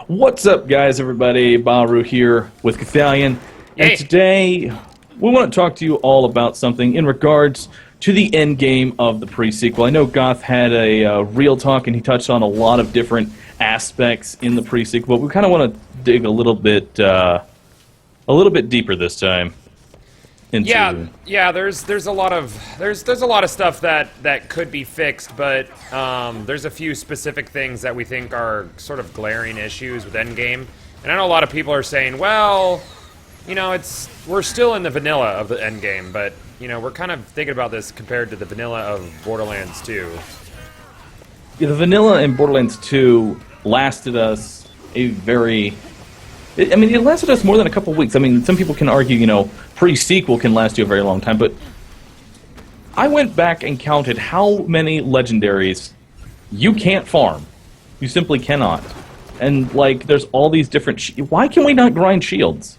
What's up, guys, everybody? Bahroo here with Gothalion, and today we want to talk to you all about something in regards to the endgame of the pre-sequel. I know Goth had a real talk, and he touched on a lot of different aspects in the pre-sequel, but we kind of want to dig a little bit deeper this time. Yeah. There's a lot of stuff that could be fixed, but there's a few specific things that we think are sort of glaring issues with Endgame. And I know a lot of people are saying, well, you know, we're still in the vanilla of the Endgame, but you know, we're kind of thinking about this compared to the vanilla of Borderlands 2. Yeah, the vanilla in Borderlands 2 lasted us a very... it lasted us more than a couple weeks. I mean, some people can argue, you know, pre-sequel can last you a very long time, but I went back and counted how many legendaries you can't farm. You simply cannot. And, like, there's all these different... why can we not grind shields?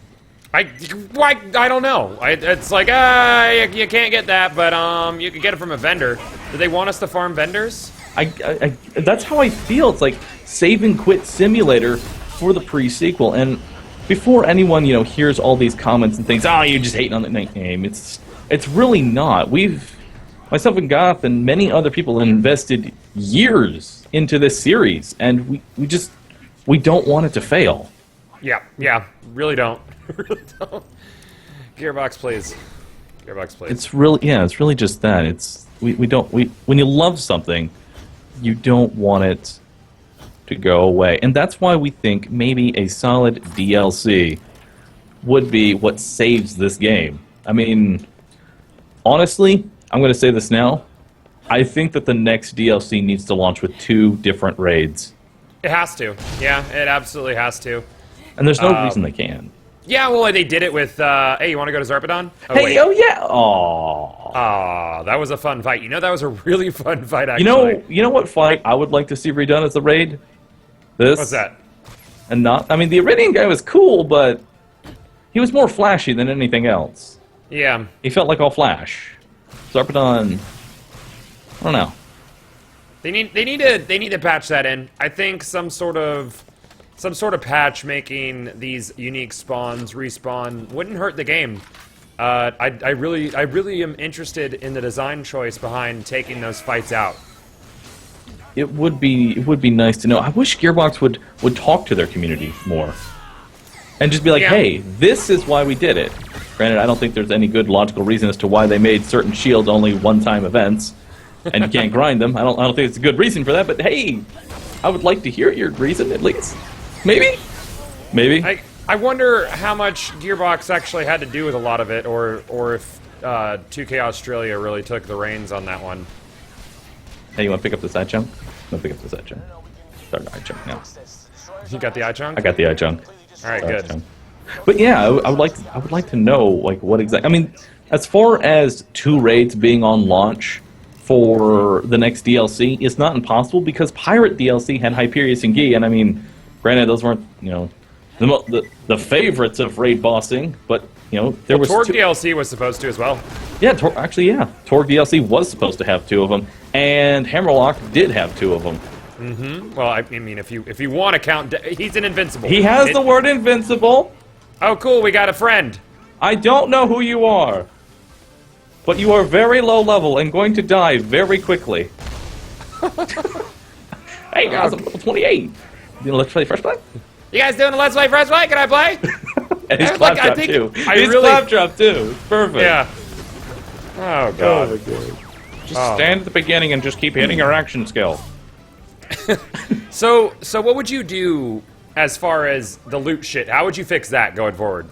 I don't know. It's like, you can't get that, but you can get it from a vendor. Do they want us to farm vendors? That's how I feel. It's like save and quit simulator for the pre-sequel. And before anyone, you know, hears all these comments and thinks, you're just hating on the game, it's really not. Myself and Goth and many other people invested years into this series, and we don't want it to fail. Yeah, really don't. Really don't. Gearbox, please. Gearbox, please. It's really just that. When you love something, you don't want it to go away. And that's why we think maybe a solid DLC would be what saves this game. I mean, honestly, I'm going to say this now. I think that the next DLC needs to launch with 2 different raids. It has to. Yeah, it absolutely has to. And there's no reason they can. Yeah, well, they did it with, hey, you want to go to Zarpedon? Oh yeah! Aww. That was a fun fight. You know, that was a really fun fight, actually. You know what fight I would like to see redone as a raid? This. What's that? And the Eridium guy was cool, but he was more flashy than anything else. Yeah. He felt like all flash. Zarpedon, I don't know. They need to patch that in. I think some sort of patch making these unique spawns respawn wouldn't hurt the game. I really am interested in the design choice behind taking those fights out. It would be nice to know. I wish Gearbox would talk to their community more. And just be like, hey, this is why we did it. Granted, I don't think there's any good logical reason as to why they made certain shields only one-time events, and you can't grind them. I don't think it's a good reason for that, but hey, I would like to hear your reason, at least. Maybe? I wonder how much Gearbox actually had to do with a lot of it, or if 2K Australia really took the reins on that one. Hey, you want to pick up the side chunk? I'm going to pick up the side chunk. Start the eye chunk now. You got the eye chunk? I got the eye chunk. Alright, good. But yeah, I would like to know, like, what exactly... I mean, as far as 2 raids being on launch for the next DLC, it's not impossible, because Pirate DLC had Hyperion and Gi, and I mean... Granted, those weren't, you know, the favorites of raid bossing, but, you know, there was... Torg DLC was supposed to as well. Yeah, Torg DLC was supposed to have 2 of them, and Hammerlock did have 2 of them. Mm-hmm. Well, I mean, if you want to count... he's an invincible. He has the word invincible. Oh, cool, we got a friend. I don't know who you are, but you are very low level and going to die very quickly. Hey, guys, I'm level 28. You know, let's play Fresh Play? You guys doing a Let's Play Fresh Play? Can I play? And he's claptrap, too. He's claptrap, too. It's perfect. Yeah. Oh, God. Oh, God. Just stand at the beginning and just keep hitting your action skill. So what would you do as far as the loot shit? How would you fix that going forward?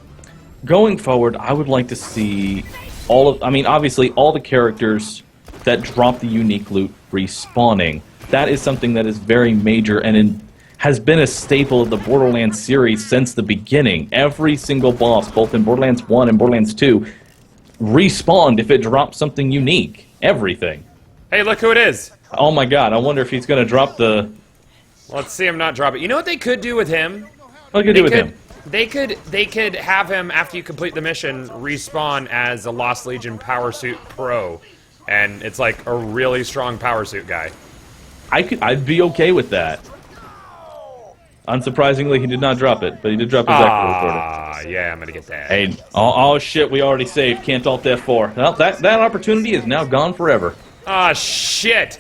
Going forward, I would like to see obviously, all the characters that drop the unique loot respawning. That is something that is very major and has been a staple of the Borderlands series since the beginning. Every single boss, both in Borderlands 1 and Borderlands 2, respawned if it dropped something unique. Everything. Hey, look who it is. Oh my god, I wonder if he's going to drop the... Let's see him not drop it. You know what they could do with him? What could they do with him? They could have him, after you complete the mission, respawn as a Lost Legion Power Suit Pro. And it's like a really strong Power Suit guy. I'd be okay with that. Unsurprisingly, he did not drop it, but he did drop his echo recorder. Ah, yeah, I'm gonna get that. Hey, oh shit, we already saved. Can't alt F4. Well, that opportunity is now gone forever. Ah, shit.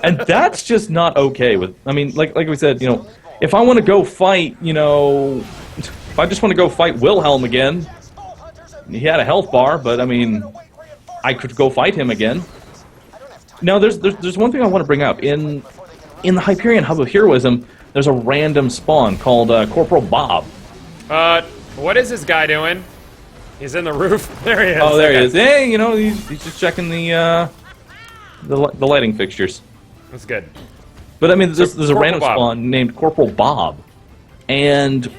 And that's just not okay with... I mean, like we said, you know, if I want to go fight, you know... If I just want to go fight Wilhelm again, he had a health bar, but, I mean, I could go fight him again. Now, there's one thing I want to bring up. In the Hyperion Hub of Heroism, there's a random spawn called Corporal Bob. What is this guy doing? He's in the roof. There he is. Oh, there he is. Hey, you know, he's just checking the lighting fixtures. That's good. But I mean, there's a random Bob. spawn named Corporal Bob, and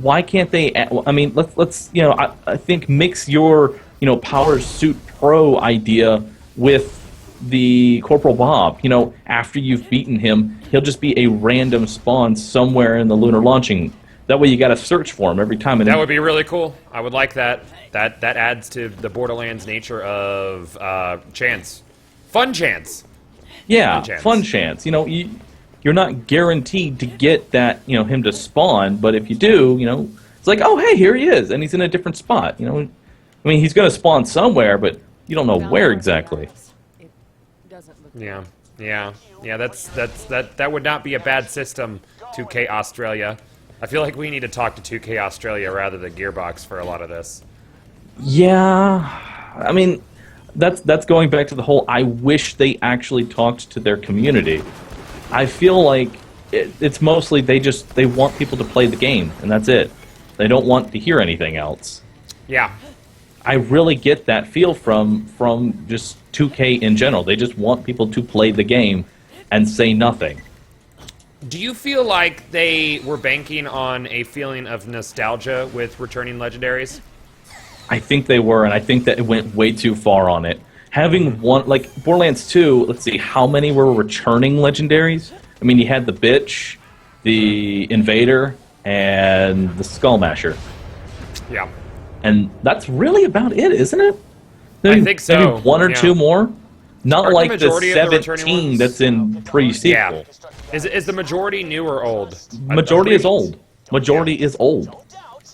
why can't they? I mean, let's you know, I think mix your Power Suit Pro idea with the Corporal Bob. You know, after you've beaten him, he'll just be a random spawn somewhere in the lunar launching. That way, you got to search for him every time. And that would be really cool. I would like that. That adds to the Borderlands nature of chance, fun chance. Yeah, fun chance. You know, you're not guaranteed to get that, him to spawn, but if you do, it's like, oh, hey, here he is, and he's in a different spot. You know, I mean, he's going to spawn somewhere, but you don't know where exactly. Yeah. That would not be a bad system. 2K Australia. I feel like we need to talk to 2K Australia rather than Gearbox for a lot of this. Yeah, I mean, that's going back to the whole, I wish they actually talked to their community. I feel like it's mostly they want people to play the game, and that's it. They don't want to hear anything else. Yeah. I really get that feel from just 2K in general. They just want people to play the game and say nothing. Do you feel like they were banking on a feeling of nostalgia with returning legendaries? I think they were, and I think that it went way too far on it. Having one, like Borderlands 2, let's see, how many were returning legendaries? I mean, you had the Bitch, the Invader, and the Skullmasher. Yeah. And that's really about it, isn't it? I think so. Maybe one or two more? Not Aren't like the 17 ones that's in pre-sequel. Yeah. Is the majority new or old? Majority is old. Majority is old.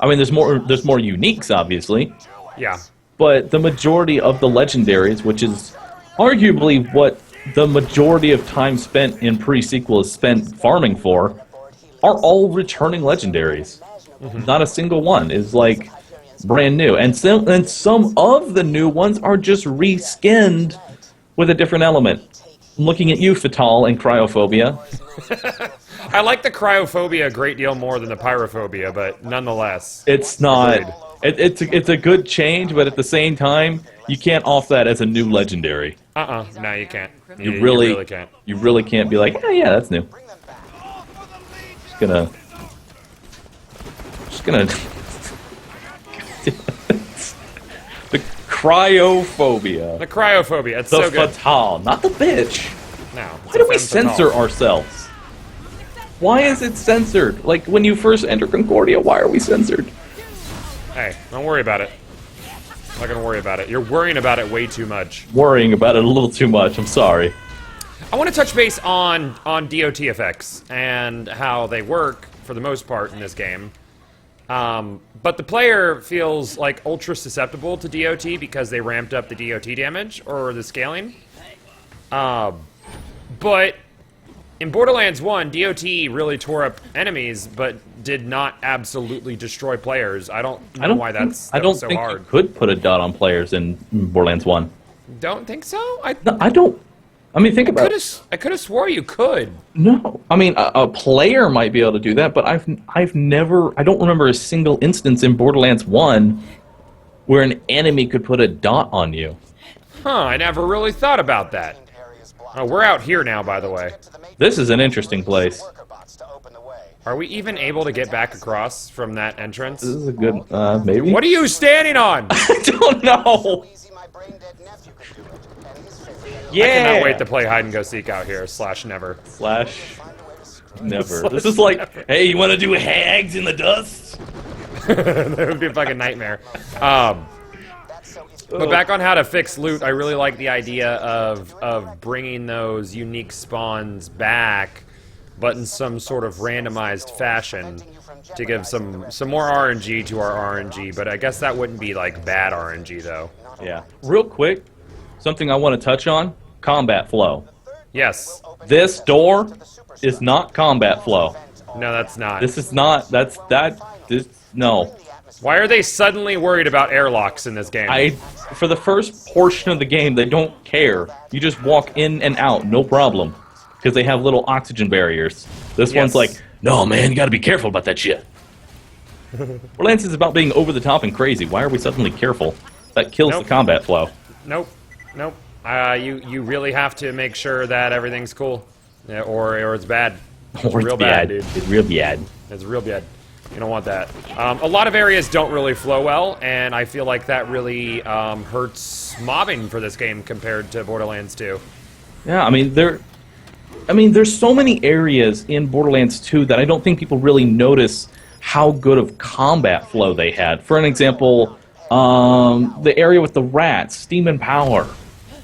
I mean, there's more uniques, obviously. Yeah. But the majority of the legendaries, which is arguably what the majority of time spent in pre-sequel is spent farming for, are all returning legendaries. Mm-hmm. Not a single one is like brand new. And some of the new ones are just reskinned with a different element. I'm looking at you, Fatal, and Cryophobia. I like the Cryophobia a great deal more than the Pyrophobia, but nonetheless. It's not... It's a good change, but at the same time, you can't off that as a new legendary. No, you can't. You really can't. You really can't be like, yeah, that's new. Just gonna... The Cryophobia. The Cryophobia, it's the so good. The Fatal, not the Bitch. No. Why do we censor ourselves? Why is it censored? Like, when you first enter Concordia, why are we censored? Hey, don't worry about it. I'm not gonna worry about it. You're worrying about it way too much. Worrying about it a little too much, I'm sorry. I want to touch base on DOT effects and how they work, for the most part, in this game. But the player feels, like, ultra susceptible to DOT because they ramped up the DOT damage, or the scaling. But in Borderlands 1, DOT really tore up enemies, but did not absolutely destroy players. I don't know why that's so hard. I don't think you could put a dot on players in Borderlands 1. Don't think so? No, I don't. I mean, think about it. I could have swore you could. No. I mean, a player might be able to do that, but I've never... I don't remember a single instance in Borderlands 1 where an enemy could put a dot on you. Huh, I never really thought about that. Oh, we're out here now, by the way. This is an interesting place. Are we even able to get back across from that entrance? This is a good, maybe? What are you standing on? I don't know! Yeah! I cannot wait to play hide-and-go-seek out here, /never. /never. This is like, hey, you want to do hags in the dust? That would be a fucking nightmare. But back on how to fix loot, I really like the idea of bringing those unique spawns back but in some sort of randomized fashion to give some more RNG to our RNG. But I guess that wouldn't be like bad RNG though. Yeah. Real quick, something I want to touch on: combat flow. Yes. This door is not combat flow. No, that's not. This is not. No. Why are they suddenly worried about airlocks in this game? For the first portion of the game, they don't care. You just walk in and out, no problem, because they have little oxygen barriers. This one's like, no, man, you got to be careful about that shit. Borderlands is about being over the top and crazy. Why are we suddenly careful? That kills the combat flow. Nope. You really have to make sure that everything's cool, or it's bad. It's real bad, dude. It's real bad. It's real bad. You don't want that. A lot of areas don't really flow well, and I feel like that really hurts mobbing for this game compared to Borderlands 2. Yeah, there's so many areas in Borderlands 2 that I don't think people really notice how good of combat flow they had. For an example, the area with the rats, Steam and Power.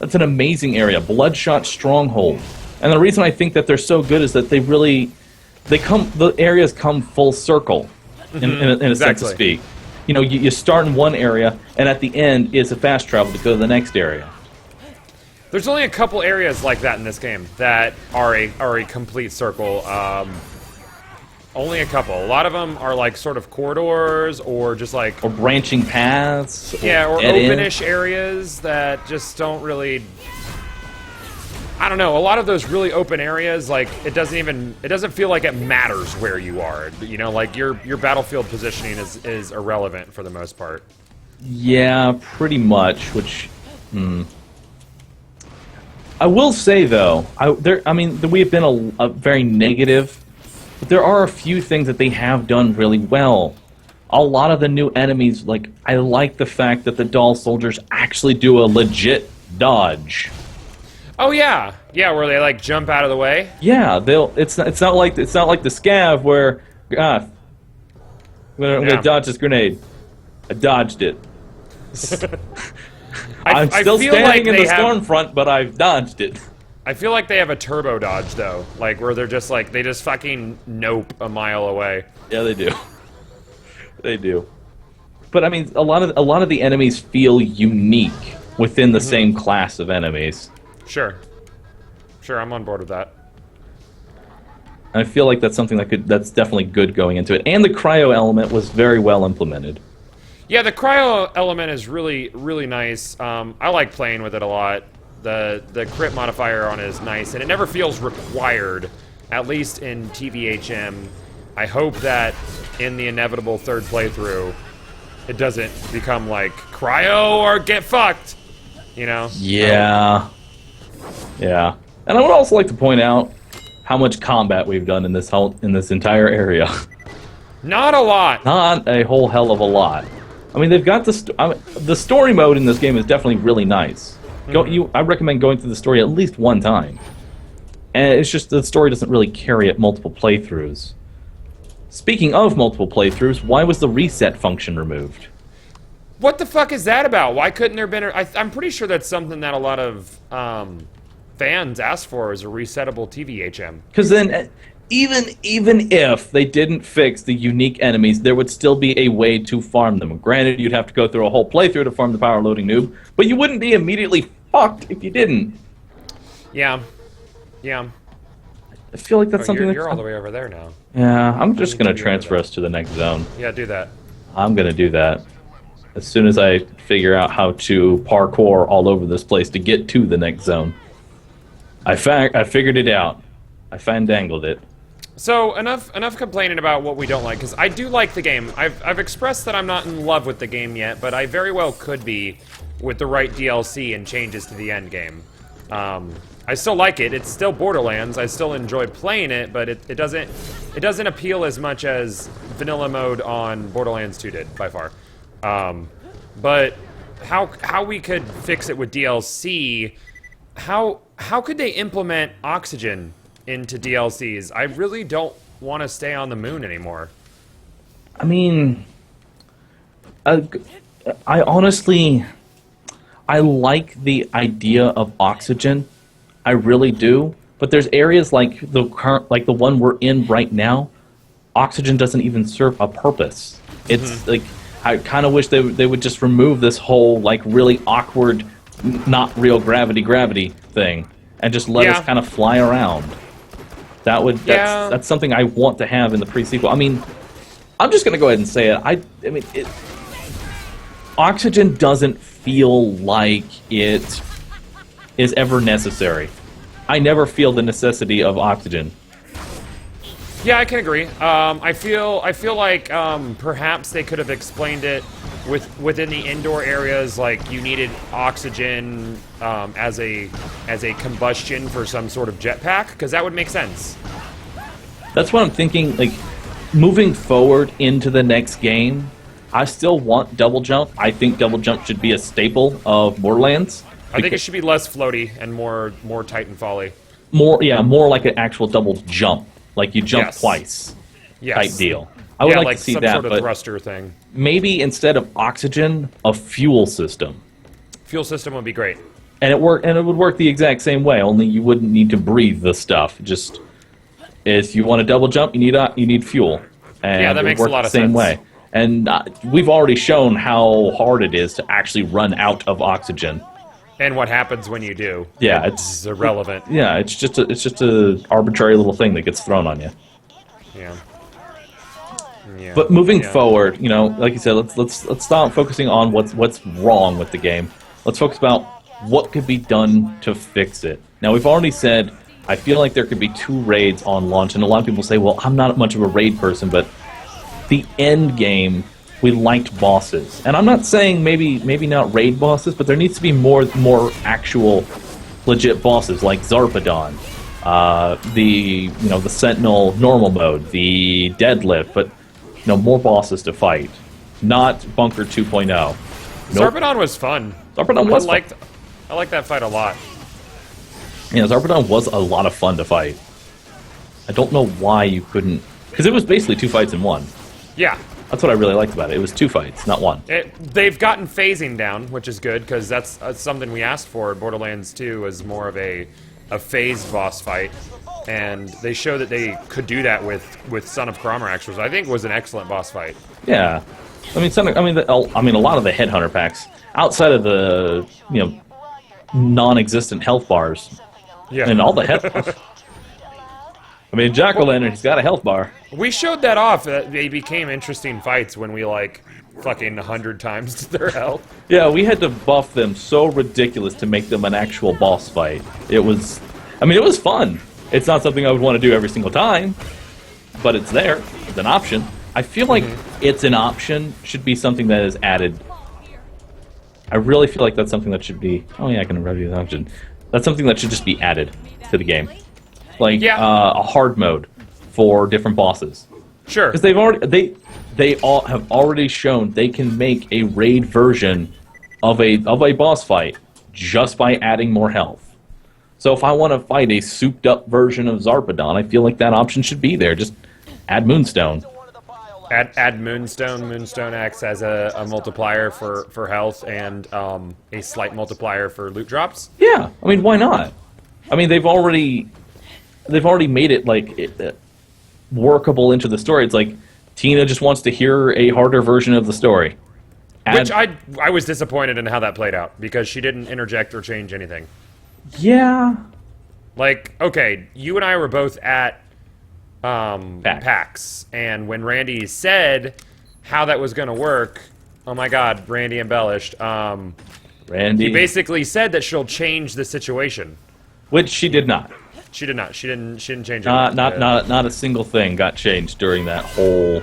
That's an amazing area. Bloodshot Stronghold. And the reason I think that they're so good is that the areas come full circle, in a sense to speak. You know, you start in one area, and at the end is a fast travel to go to the next area. There's only a couple areas like that in this game that are a complete circle. Only a couple. A lot of them are like sort of corridors or just like... Or branching paths. Or open-ish areas that just don't really... I don't know, a lot of those really open areas, like, it doesn't feel like it matters where you are. You know, like, your battlefield positioning is irrelevant for the most part. Yeah, pretty much, which... I will say, though, we have been a very negative... But there are a few things that they have done really well. A lot of the new enemies, like, I like the fact that the doll soldiers actually do a legit dodge. Oh yeah, where they like jump out of the way. Yeah, it's not like the scav where I'm gonna dodge this grenade. I dodged it. I'm still standing in the storm front, but I've dodged it. I feel like they have a turbo dodge though, like where they're just like they just fucking nope a mile away. Yeah, they do. They do. But I mean, a lot of the enemies feel unique within the same class of enemies. Sure, I'm on board with that. I feel like that's something that's definitely good going into it. And the cryo element was very well implemented. Yeah, the cryo element is really, really nice. I like playing with it a lot. The crit modifier on it is nice, and it never feels required, at least in TVHM. I hope that in the inevitable third playthrough, it doesn't become like, cryo or get fucked, you know? Yeah. Yeah. And I would also like to point out how much combat we've done in this entire area. Not a lot. Not a whole hell of a lot. I mean, they've got the story mode in this game is definitely really nice. I recommend going through the story at least one time. And it's just the story doesn't really carry it multiple playthroughs. Speaking of multiple playthroughs, why was the reset function removed? What the fuck is that about? Why couldn't there have been... I'm pretty sure that's something that a lot of fans asked for, is a resettable TVHM. Because then, even if they didn't fix the unique enemies, there would still be a way to farm them. Granted, you'd have to go through a whole playthrough to farm the power loading noob, but you wouldn't be immediately fucked if you didn't. Yeah. I feel like that's something you're all the way over there now. Yeah, I'm just going to transfer us to the next zone. Yeah, do that. I'm going to do that. As soon as I figure out how to parkour all over this place to get to the next zone. I figured it out. I fandangled it. So, enough complaining about what we don't like, because I do like the game. I've expressed that I'm not in love with the game yet, but I very well could be with the right DLC and changes to the end game. I still like it. It's still Borderlands. I still enjoy playing it, but it doesn't appeal as much as vanilla mode on Borderlands 2 did, by far. But how we could fix it with DLC, how could they implement oxygen into DLCs? I really don't want to stay on the moon anymore. I mean, I honestly, I like the idea of oxygen. I really do. But there's areas like the current, like the one we're in right now, oxygen doesn't even serve a purpose. It's like, I kind of wish they would just remove this whole like really awkward, not real gravity thing, and just let us kind of fly around. That's something I want to have in the pre-sequel. I mean, I'm just gonna go ahead and say it. I mean, oxygen doesn't feel like it is ever necessary. I never feel the necessity of oxygen. Yeah, I can agree. I feel like perhaps they could have explained it within the indoor areas, like you needed oxygen as a combustion for some sort of jetpack, because that would make sense. That's what I'm thinking. Like, moving forward into the next game, I still want double jump. I think double jump should be a staple of Borderlands. I think it should be less floaty and more Titanfall-y. More like an actual double jump. Like you jump twice, type deal. I would like to see some that, sort of but thruster thing. Maybe instead of oxygen, a fuel system. Fuel system would be great. And it would work the exact same way. Only you wouldn't need to breathe the stuff. Just if you want to double jump, you need fuel. And that makes a lot of sense. Same way. And we've already shown how hard it is to actually run out of oxygen. And what happens when you do? Yeah, it's irrelevant. Yeah, it's just a arbitrary little thing that gets thrown on you. Yeah. But moving forward, you know, like you said, let's stop focusing on what's wrong with the game. Let's focus about what could be done to fix it. Now, we've already said I feel like there could be 2 raids on launch, and a lot of people say, well, I'm not much of a raid person, but the end game, we liked bosses. And I'm not saying maybe not raid bosses, but there needs to be more actual legit bosses like Zarpedon, the Sentinel normal mode, the deadlift, but more bosses to fight. Not Bunker 2.0. Nope. Zarpedon was fun. Zarpedon was fun. I liked that fight a lot. Yeah, Zarpedon was a lot of fun to fight. I don't know why you couldn't, because it was basically 2 fights in one. Yeah. That's what I really liked about it. It was 2 fights, not 1. They've gotten phasing down, which is good, because that's something we asked for. Borderlands 2 was more of a phased boss fight, and they showed that they could do that with Son of Cromerax, which I think was an excellent boss fight. Yeah, I mean, a lot of the Headhunter packs, outside of the non-existent health bars, and all the health. I mean, Jack-O-Lantern, he's got a health bar. We showed that off. They became interesting fights when we, fucking 100 times their health. Yeah, we had to buff them so ridiculous to make them an actual boss fight. It was fun. It's not something I would want to do every single time, but it's there. It's an option. I feel like it's an option should be something that is added. I really feel like that's something that should be... Oh, yeah, I can review the option. That's something that should just be added to the game. A hard mode for different bosses. Sure. Because they all have already shown they can make a raid version of a boss fight just by adding more health. So if I want to fight a souped up version of Zarpedon, I feel like that option should be there. Just add Moonstone. Add Moonstone. Moonstone acts as a multiplier for health and a slight multiplier for loot drops. Yeah, I mean, why not? I mean, they've already made it workable into the story. It's like Tina just wants to hear a harder version of the story. Which I was disappointed in how that played out, because she didn't interject or change anything. Yeah. Okay, you and I were both at PAX, and when Randy said how that was going to work, oh my god, Randy embellished. Randy. He basically said that she'll change the situation. Which she did not. She did not. She didn't change it. Not a single thing got changed during that whole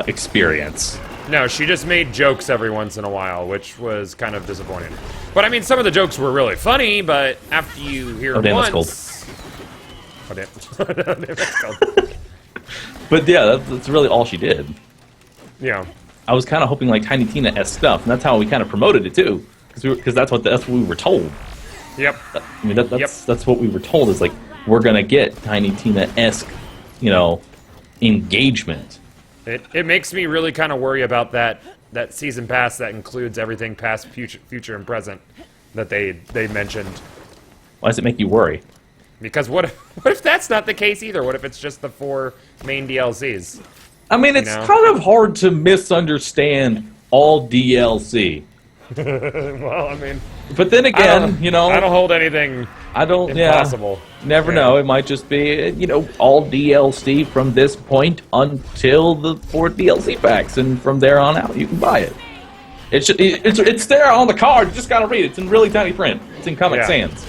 experience. No, she just made jokes every once in a while, which was kind of disappointing. But I mean, some of the jokes were really funny, but after you hear them once... Oh, damn, that's cold. But yeah, that's really all she did. Yeah. I was kind of hoping like Tiny Tina-esque stuff, and that's how we kind of promoted it too, because that's what we were told. Yep. I mean, that's what we were told, is like, we're gonna get Tiny Tina-esque, engagement. It makes me really kind of worry about that season pass that includes everything past, future, and present that they mentioned. Why does it make you worry? Because what if that's not the case either? What if it's just the 4 main DLCs? I mean, it's kind of hard to misunderstand all DLC. Well, I mean... But then again, you know... I don't hold anything impossible. Never know. It might just be, you know, all DLC from this point until the 4 DLC packs, and from there on out, you can buy it. It's there on the card. You just gotta read it. It's in really tiny print. It's in Comic Sans.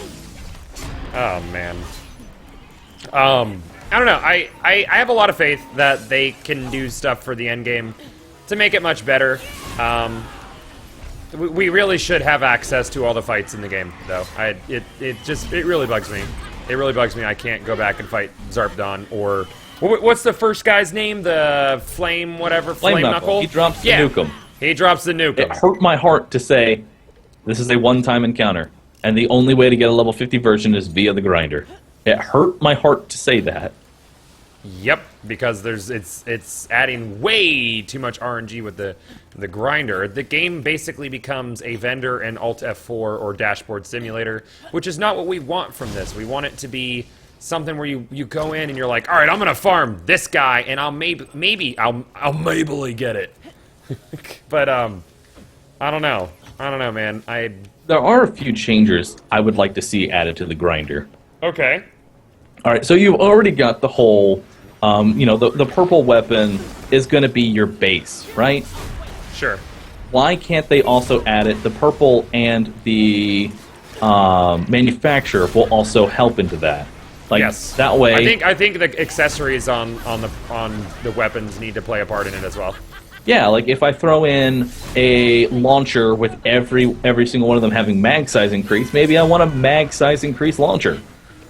Oh, man. I don't know. I have a lot of faith that they can do stuff for the endgame to make it much better. We really should have access to all the fights in the game, though. It really bugs me. It really bugs me I can't go back and fight Zarpdon or... What's the first guy's name? The Flame whatever? Flame Knuckle? He drops the Nukem. He drops the Nukem. It hurt my heart to say, this is a one-time encounter, and the only way to get a level 50 version is via the grinder. It hurt my heart to say that. Yep, because it's adding way too much RNG with the grinder. The game basically becomes a vendor and Alt F4 or dashboard simulator, which is not what we want from this. We want it to be something where you go in and you're like, all right, I'm gonna farm this guy, and I'll maybe get it. But I don't know, man. There are a few changes I would like to see added to the grinder. Okay. All right, so you've already got the whole, you know, the purple weapon is going to be your base, right? Sure. Why can't they also add it? The purple and the manufacturer will also help into that. Like, yes. That way. I think the accessories on the weapons need to play a part in it as well. Yeah, like if I throw in a launcher with every single one of them having mag size increase, maybe I want a mag size increase launcher.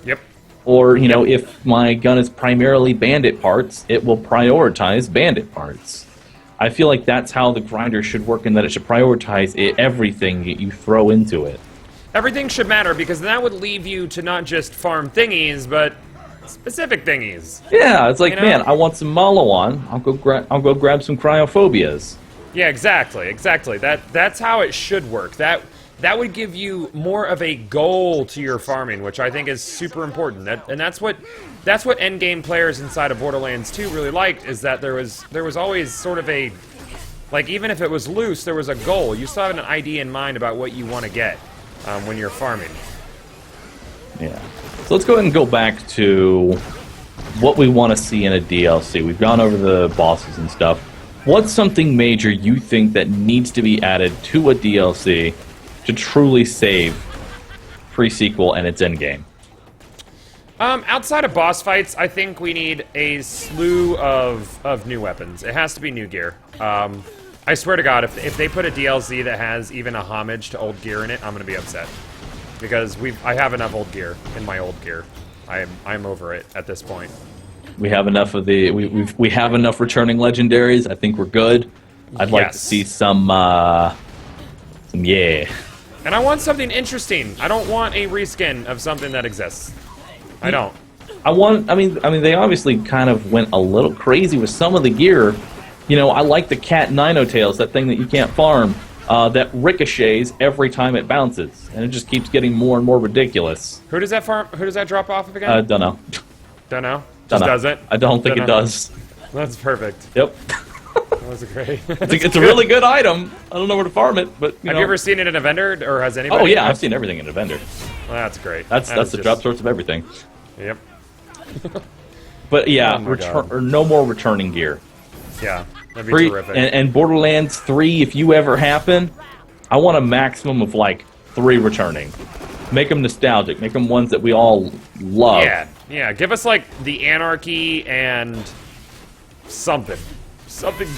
Yep. Or, you know, if my gun is primarily bandit parts, it will prioritize bandit parts. I feel like that's how the grinder should work, and that it should prioritize everything that you throw into it. Everything should matter, because that would leave you to not just farm thingies, but specific thingies. Yeah, it's like, you know? Man, I want some Malawan. I'll go grab some cryophobias. Yeah, exactly. That's how it should work. That would give you more of a goal to your farming, which I think is super important. And that's what endgame players inside of Borderlands 2 really liked, is that there was always sort of a, like, even if it was loose, there was a goal. You still have an idea in mind about what you want to get when you're farming. Yeah. So let's go ahead and go back to what we want to see in a DLC. We've gone over the bosses and stuff. What's something major you think that needs to be added to a DLC to truly save pre-sequel and its endgame? Outside of boss fights, I think we need a slew of new weapons. It has to be new gear. I swear to God, if they put a DLC that has even a homage to old gear in it, I'm gonna be upset. Because I have enough old gear in my old gear. I'm over it at this point. We have enough of we have enough returning legendaries. I think we're good. I'd like to see some yeah. And I want something interesting. I don't want a reskin of something that exists. I don't. I mean, they obviously kind of went a little crazy with some of the gear. You know, I like the cat Ninotails, that thing that you can't farm, that ricochets every time it bounces, and it just keeps getting more and more ridiculous. Who does that farm? Who does that drop off of again? Don't know. Don't know. Just doesn't. I don't think it does. That's perfect. Yep. That was great. It's a really good item. I don't know where to farm it, but have you ever seen it in a vendor, or has anybody? Oh yeah, I've seen everything in a vendor. Well, that's great. That's the drop source of everything. Yep. But yeah, or no more returning gear. Yeah, that'd be terrific. And Borderlands 3, if you ever happen, I want a maximum of like 3 returning. Make them nostalgic. Make them ones that we all love. Yeah. Give us like the Anarchy and something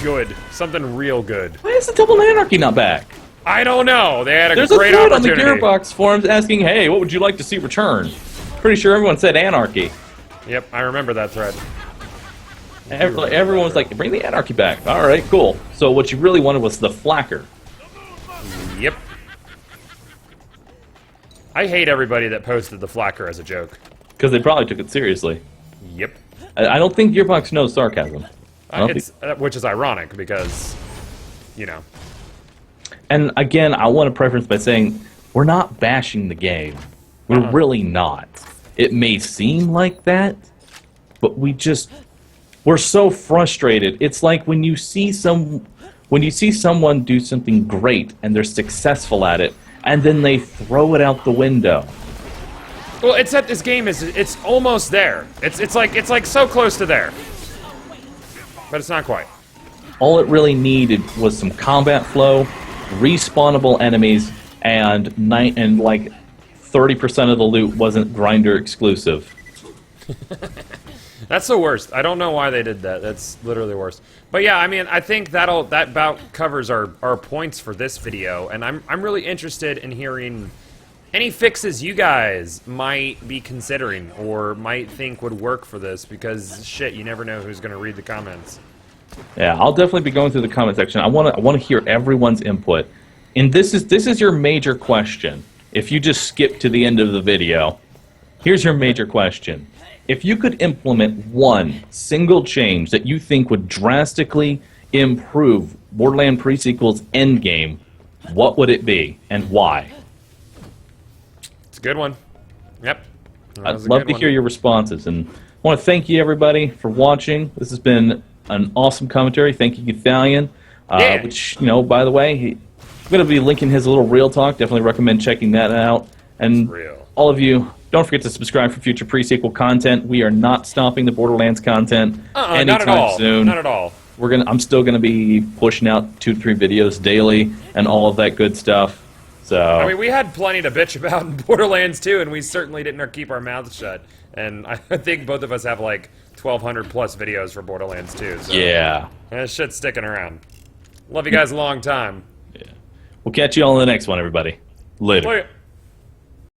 good, something real good. Why is the Double Anarchy not back? I don't know. They had There's great opportunity. There's a thread on the Gearbox forums asking, "Hey, what would you like to see return?" Pretty sure everyone said Anarchy. Yep, I remember that thread. Everyone was like, "Bring the Anarchy back." All right, cool. So what you really wanted was the Flacker. Yep. I hate everybody that posted the Flacker as a joke. Because they probably took it seriously. Yep. I don't think Gearbox knows sarcasm. Which is ironic, because, you know. And again, I want to preference by saying, we're not bashing the game. We're really not. it may seem like that, but we're so frustrated. It's like when you see someone do something great and they're successful at it, and then they throw it out the window. Well, it's that this game it's almost there. It's like so close to there, but it's not quite. All it really needed was some combat flow, respawnable enemies, and like 30% of the loot wasn't grinder exclusive. That's the worst. I don't know why they did that. That's literally the worst. But yeah, I mean, I think that about covers our points for this video, and I'm really interested in hearing any fixes you guys might be considering or might think would work for this, because shit, you never know who's going to read the comments. Yeah, I'll definitely be going through the comment section. I want to hear everyone's input. And this is your major question. If you just skip to the end of the video, here's your major question. If you could implement one single change that you think would drastically improve Borderlands Pre-Sequel's Endgame, what would it be and why? It's a good one. Yep. I'd love to hear your responses. And I want to thank you, everybody, for watching. This has been an awesome commentary. Thank you, Gothalion. Yeah. Which, by the way, I'm going to be linking his little Real Talk. Definitely recommend checking that out. And all of you, don't forget to subscribe for future pre-sequel content. We are not stopping the Borderlands content anytime not at all. soon. Not at all. I'm still going to be pushing out 2 to 3 videos daily and all of that good stuff. So I mean, we had plenty to bitch about in Borderlands 2, and we certainly didn't keep our mouths shut. And I think both of us have like 1,200 plus videos for Borderlands 2. So yeah, that shit's sticking around. Love you guys a long time. Yeah. We'll catch you all in the next one, everybody. Later.